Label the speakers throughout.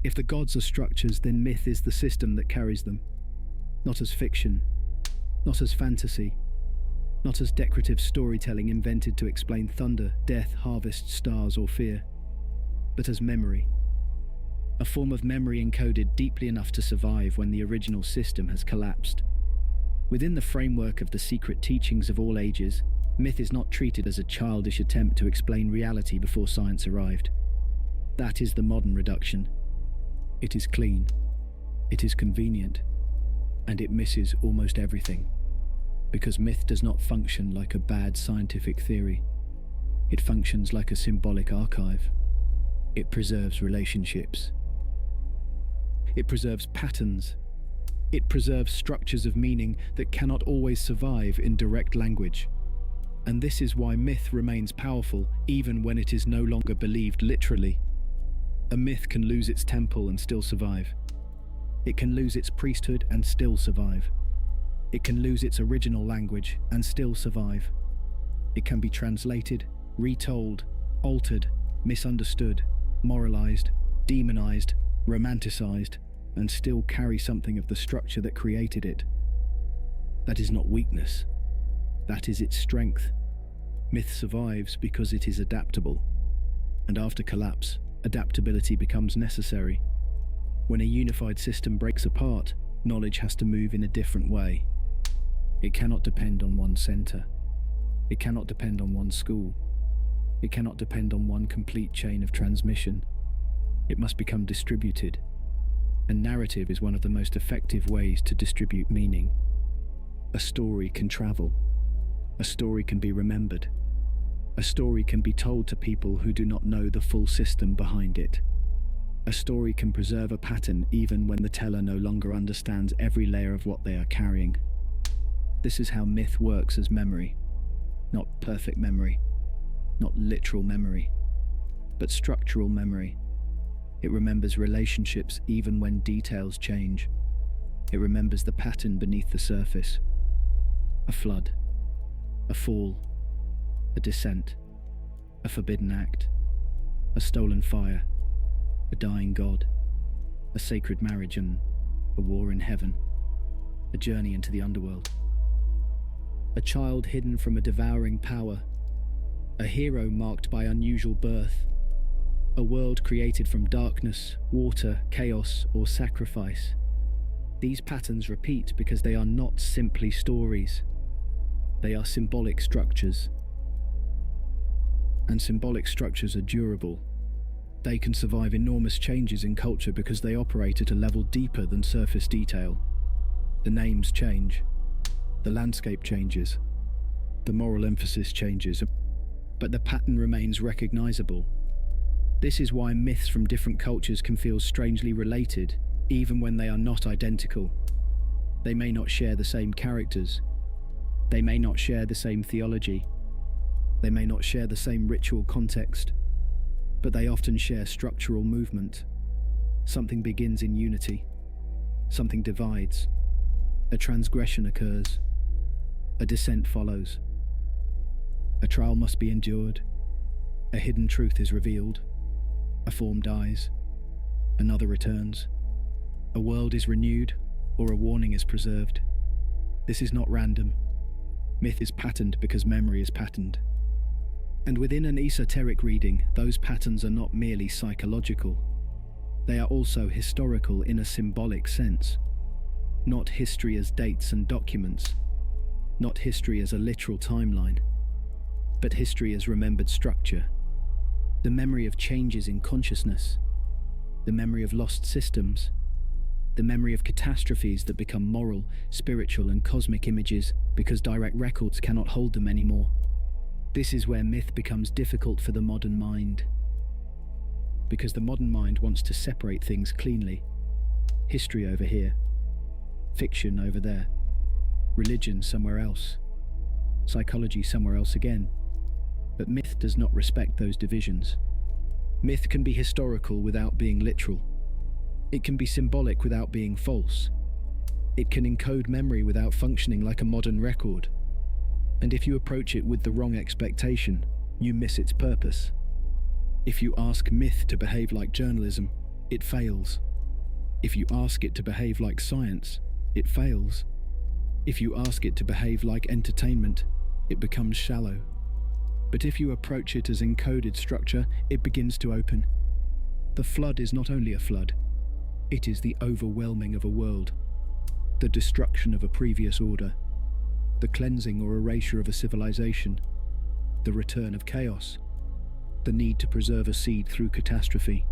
Speaker 1: If the gods are structures, then myth is the system that carries them. Not as fiction, not as fantasy, not as decorative storytelling invented to explain thunder, death, harvest, stars, or fear, but as memory. A form of memory encoded deeply enough to survive when the original system has collapsed. Within the framework of the secret teachings of all ages, myth is not treated as a childish attempt to explain reality before science arrived. That is the modern reduction. It is clean, it is convenient, and it misses almost everything. Because myth does not function like a bad scientific theory. It functions like a symbolic archive. It preserves relationships. It preserves patterns. It preserves structures of meaning that cannot always survive in direct language. And this is why myth remains powerful even when it is no longer believed literally. A myth can lose its temple and still survive. It can lose its priesthood and still survive. It can lose its original language and still survive. It can be translated, retold, altered, misunderstood, moralized, demonized, romanticized, and still carry something of the structure that created it. That is not weakness. That is its strength. Myth survives because it is adaptable. And after collapse, adaptability becomes necessary. When a unified system breaks apart, knowledge has to move in a different way. It cannot depend on one center. It cannot depend on one school. It cannot depend on one complete chain of transmission. It must become distributed. And narrative is one of the most effective ways to distribute meaning. A story can travel. A story can be remembered. A story can be told to people who do not know the full system behind it. A story can preserve a pattern even when the teller no longer understands every layer of what they are carrying. This is how myth works as memory. Not perfect memory, not literal memory, but structural memory. It remembers relationships even when details change. It remembers the pattern beneath the surface. A flood, a fall, a descent, a forbidden act, a stolen fire, a dying god, a sacred marriage and a war in heaven, a journey into the underworld. A child hidden from a devouring power, a hero marked by unusual birth, a world created from darkness, water, chaos, or sacrifice. These patterns repeat because they are not simply stories. They are symbolic structures. And symbolic structures are durable. They can survive enormous changes in culture because they operate at a level deeper than surface detail. The names change. The landscape changes. The moral emphasis changes. But the pattern remains recognizable. This is why myths from different cultures can feel strangely related, even when they are not identical. They may not share the same characters. They may not share the same theology. They may not share the same ritual context. But they often share structural movement. Something begins in unity. Something divides. A transgression occurs. A descent follows. A trial must be endured. A hidden truth is revealed. A form dies. Another returns. A world is renewed, or a warning is preserved. This is not random. Myth is patterned because memory is patterned. And within an esoteric reading, those patterns are not merely psychological. They are also historical in a symbolic sense. Not history as dates and documents. Not history as a literal timeline. But history as remembered structure. The memory of changes in consciousness. The memory of lost systems. The memory of catastrophes that become moral, spiritual, and cosmic images because direct records cannot hold them anymore. This is where myth becomes difficult for the modern mind. Because the modern mind wants to separate things cleanly. History over here. Fiction over there. Religion somewhere else. Psychology somewhere else again. But myth does not respect those divisions. Myth can be historical without being literal. It can be symbolic without being false. It can encode memory without functioning like a modern record. And if you approach it with the wrong expectation, you miss its purpose. If you ask myth to behave like journalism, it fails. If you ask it to behave like science, it fails. If you ask it to behave like entertainment, it becomes shallow. But if you approach it as encoded structure, it begins to open. The flood is not only a flood, it is the overwhelming of a world, the destruction of a previous order, the cleansing or erasure of a civilization, the return of chaos, the need to preserve a seed through catastrophe.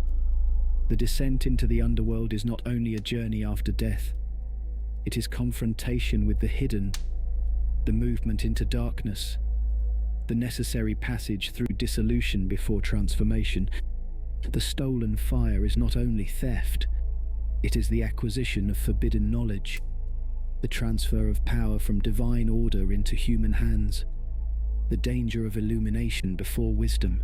Speaker 1: The descent into the underworld is not only a journey after death, it is confrontation with the hidden, the movement into darkness, the necessary passage through dissolution before transformation. The stolen fire is not only theft, it is the acquisition of forbidden knowledge, the transfer of power from divine order into human hands, the danger of illumination before wisdom.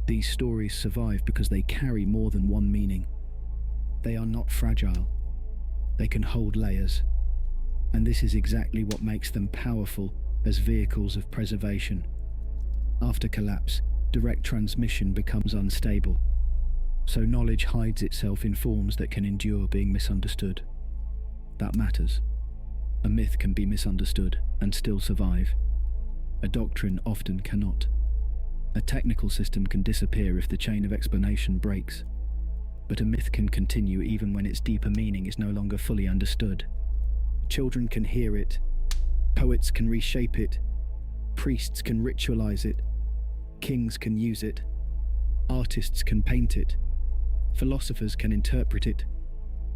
Speaker 1: These stories survive because they carry more than one meaning. They are not fragile. They can hold layers. And this is exactly what makes them powerful as vehicles of preservation. After collapse, direct transmission becomes unstable. So knowledge hides itself in forms that can endure being misunderstood. That matters. A myth can be misunderstood and still survive. A doctrine often cannot. A technical system can disappear if the chain of explanation breaks. But a myth can continue even when its deeper meaning is no longer fully understood. Children can hear it. Poets can reshape it. Priests can ritualize it. Kings can use it. Artists can paint it. Philosophers can interpret it.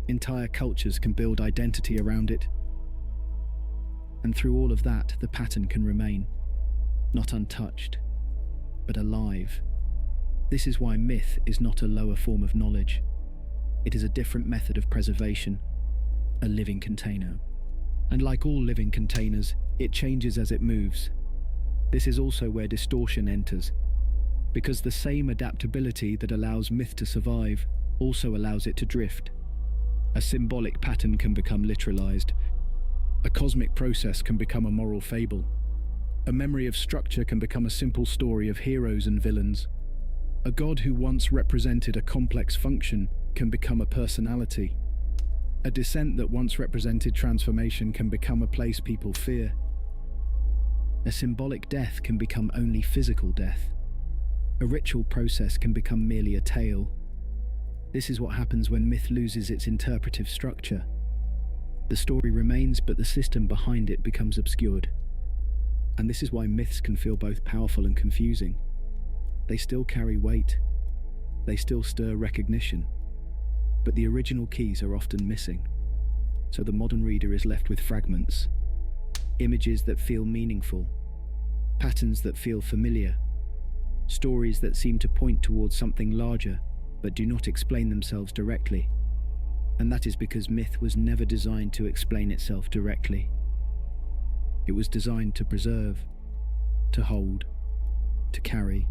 Speaker 1: Entire cultures can build identity around it. And through all of that, the pattern can remain, not untouched, but alive. This is why myth is not a lower form of knowledge. It is a different method of preservation, a living container. And like all living containers, it changes as it moves. This is also where distortion enters, because the same adaptability that allows myth to survive also allows it to drift. A symbolic pattern can become literalized. A cosmic process can become a moral fable. A memory of structure can become a simple story of heroes and villains. A god who once represented a complex function can become a personality. A descent that once represented transformation can become a place people fear. A symbolic death can become only physical death. A ritual process can become merely a tale. This is what happens when myth loses its interpretive structure. The story remains, but the system behind it becomes obscured. And this is why myths can feel both powerful and confusing. They still carry weight. They still stir recognition. But the original keys are often missing. So the modern reader is left with fragments. Images that feel meaningful. Patterns that feel familiar. Stories that seem to point towards something larger, but do not explain themselves directly. And that is because myth was never designed to explain itself directly. It was designed to preserve, to hold, to carry,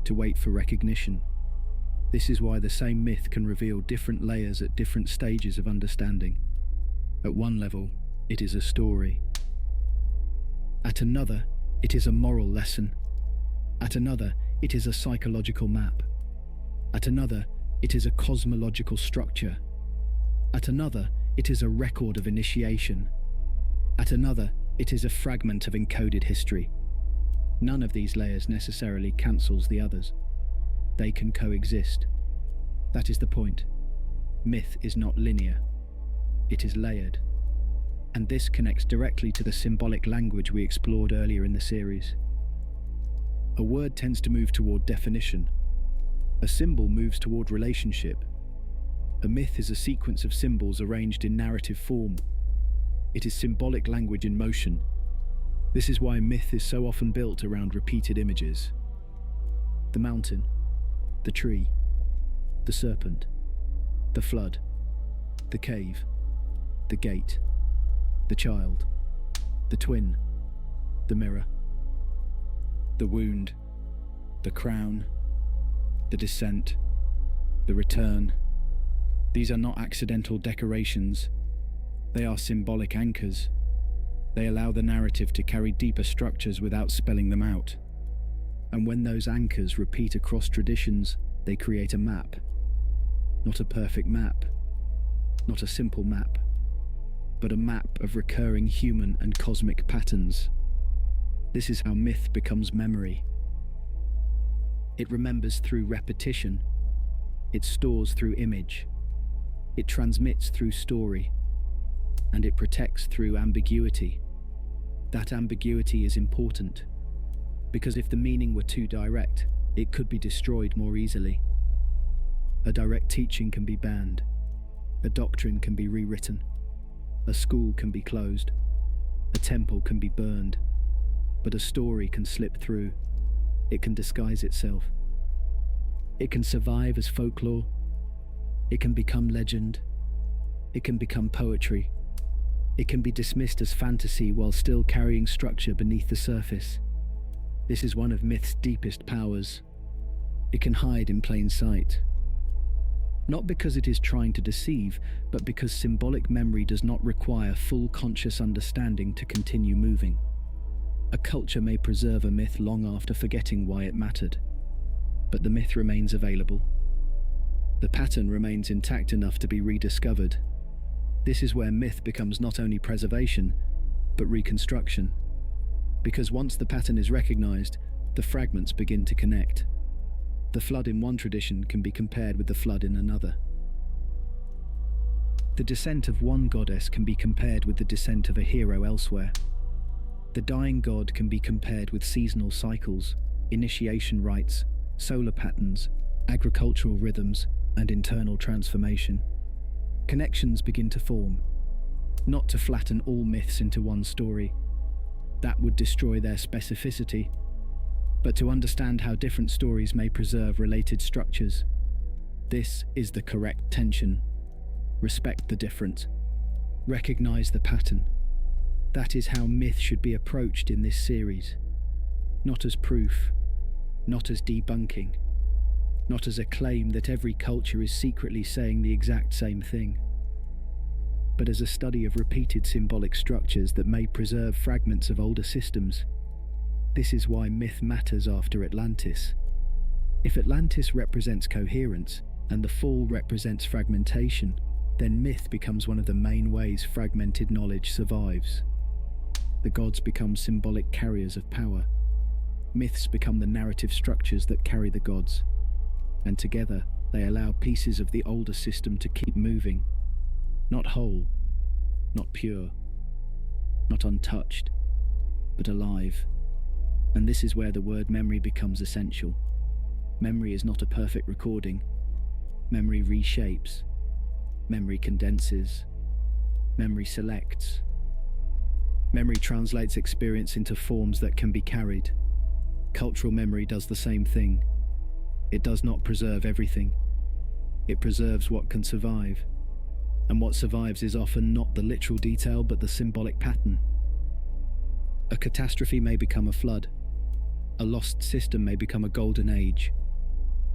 Speaker 1: to wait for recognition. This is why the same myth can reveal different layers at different stages of understanding. At one level, it is a story. At another, it is a moral lesson. At another, it is a psychological map. At another, it is a cosmological structure. At another, it is a record of initiation. At another, it is a fragment of encoded history. None of these layers necessarily cancels the others. They can coexist. That is the point. Myth is not linear. It is layered. And this connects directly to the symbolic language we explored earlier in the series. A word tends to move toward definition. A symbol moves toward relationship. A myth is a sequence of symbols arranged in narrative form. It is symbolic language in motion. This is why myth is so often built around repeated images. The mountain, the tree, the serpent, the flood, the cave, the gate, the child, the twin, the mirror, the wound, the crown, the descent, the return. These are not accidental decorations. They are symbolic anchors. They allow the narrative to carry deeper structures without spelling them out. And when those anchors repeat across traditions, they create a map. Not a perfect map, not a simple map, but a map of recurring human and cosmic patterns. This is how myth becomes memory. It remembers through repetition, it stores through image, it transmits through story, and it protects through ambiguity. That ambiguity is important, because if the meaning were too direct, it could be destroyed more easily. A direct teaching can be banned, a doctrine can be rewritten, a school can be closed, a temple can be burned, but a story can slip through. It can disguise itself. It can survive as folklore. It can become legend. It can become poetry. It can be dismissed as fantasy while still carrying structure beneath the surface. This is one of myth's deepest powers. It can hide in plain sight. Not because it is trying to deceive, but because symbolic memory does not require full conscious understanding to continue moving. A culture may preserve a myth long after forgetting why it mattered, but the myth remains available. The pattern remains intact enough to be rediscovered. This is where myth becomes not only preservation, but reconstruction. Because once the pattern is recognized, the fragments begin to connect. The flood in one tradition can be compared with the flood in another. The descent of one goddess can be compared with the descent of a hero elsewhere. The dying god can be compared with seasonal cycles, initiation rites, solar patterns, agricultural rhythms, and internal transformation. Connections begin to form, not to flatten all myths into one story. That would destroy their specificity, but to understand how different stories may preserve related structures. This is the correct tension. Respect the difference. Recognize the pattern. That is how myth should be approached in this series. Not as proof, not as debunking, not as a claim that every culture is secretly saying the exact same thing, but as a study of repeated symbolic structures that may preserve fragments of older systems. This is why myth matters after Atlantis. If Atlantis represents coherence and the fall represents fragmentation, then myth becomes one of the main ways fragmented knowledge survives. The gods become symbolic carriers of power. Myths become the narrative structures that carry the gods, and together they allow pieces of the older system to keep moving, not whole, not pure, not untouched, but alive. And this is where the word memory becomes essential. Memory is not a perfect recording. Memory reshapes. Memory condenses. Memory selects. Memory translates experience into forms that can be carried. Cultural memory does the same thing. It does not preserve everything. It preserves what can survive. And what survives is often not the literal detail, but the symbolic pattern. A catastrophe may become a flood. A lost system may become a golden age.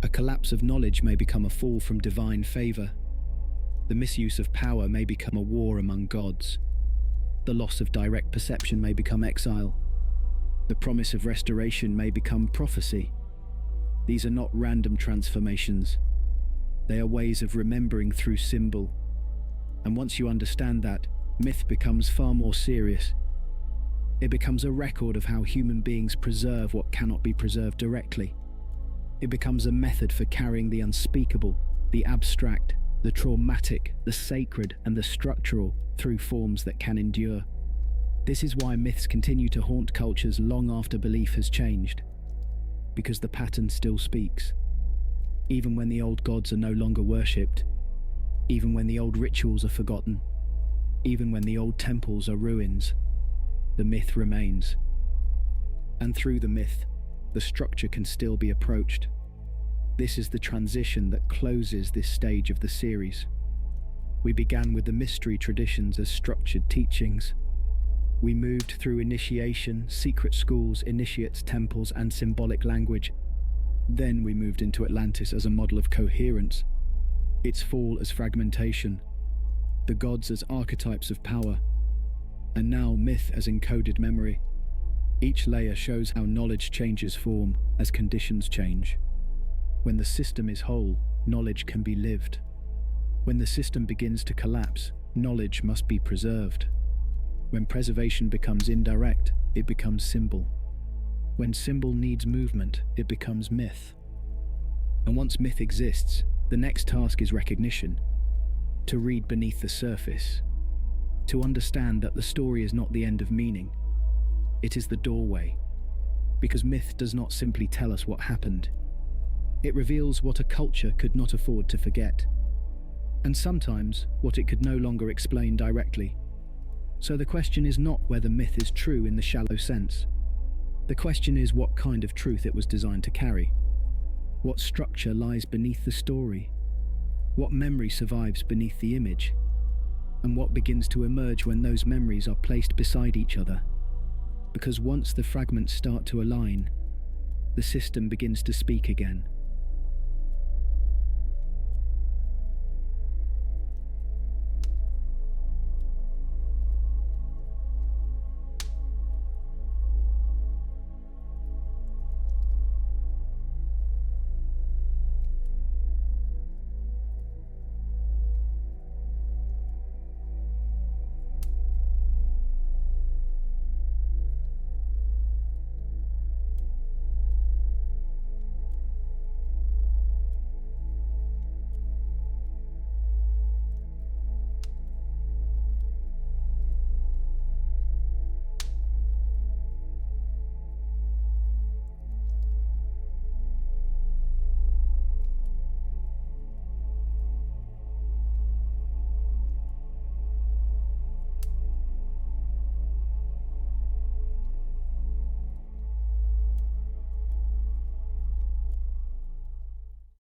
Speaker 1: A collapse of knowledge may become a fall from divine favor. The misuse of power may become a war among gods. The loss of direct perception may become exile. The promise of restoration may become prophecy. These are not random transformations. They are ways of remembering through symbol. And once you understand that, myth becomes far more serious. It becomes a record of how human beings preserve what cannot be preserved directly. It becomes a method for carrying the unspeakable, the abstract, the traumatic, the sacred, and the structural through forms that can endure. This is why myths continue to haunt cultures long after belief has changed. Because the pattern still speaks. Even when the old gods are no longer worshipped. Even when the old rituals are forgotten. Even when the old temples are ruins. The myth remains. And through the myth, the structure can still be approached. This is the transition that closes this stage of the series. We began with the mystery traditions as structured teachings. We moved through initiation, secret schools, initiates, temples, and symbolic language. Then we moved into Atlantis as a model of coherence, its fall as fragmentation, the gods as archetypes of power, and now myth as encoded memory. Each layer shows how knowledge changes form as conditions change. When the system is whole, knowledge can be lived. When the system begins to collapse, knowledge must be preserved. When preservation becomes indirect, it becomes symbol. When symbol needs movement, it becomes myth. And once myth exists, the next task is recognition. To read beneath the surface. To understand that the story is not the end of meaning. It is the doorway. Because myth does not simply tell us what happened. It reveals what a culture could not afford to forget. And sometimes, what it could no longer explain directly. So the question is not whether myth is true in the shallow sense. The question is what kind of truth it was designed to carry. What structure lies beneath the story? What memory survives beneath the image? And what begins to emerge when those memories are placed beside each other? Because once the fragments start to align, the system begins to speak again.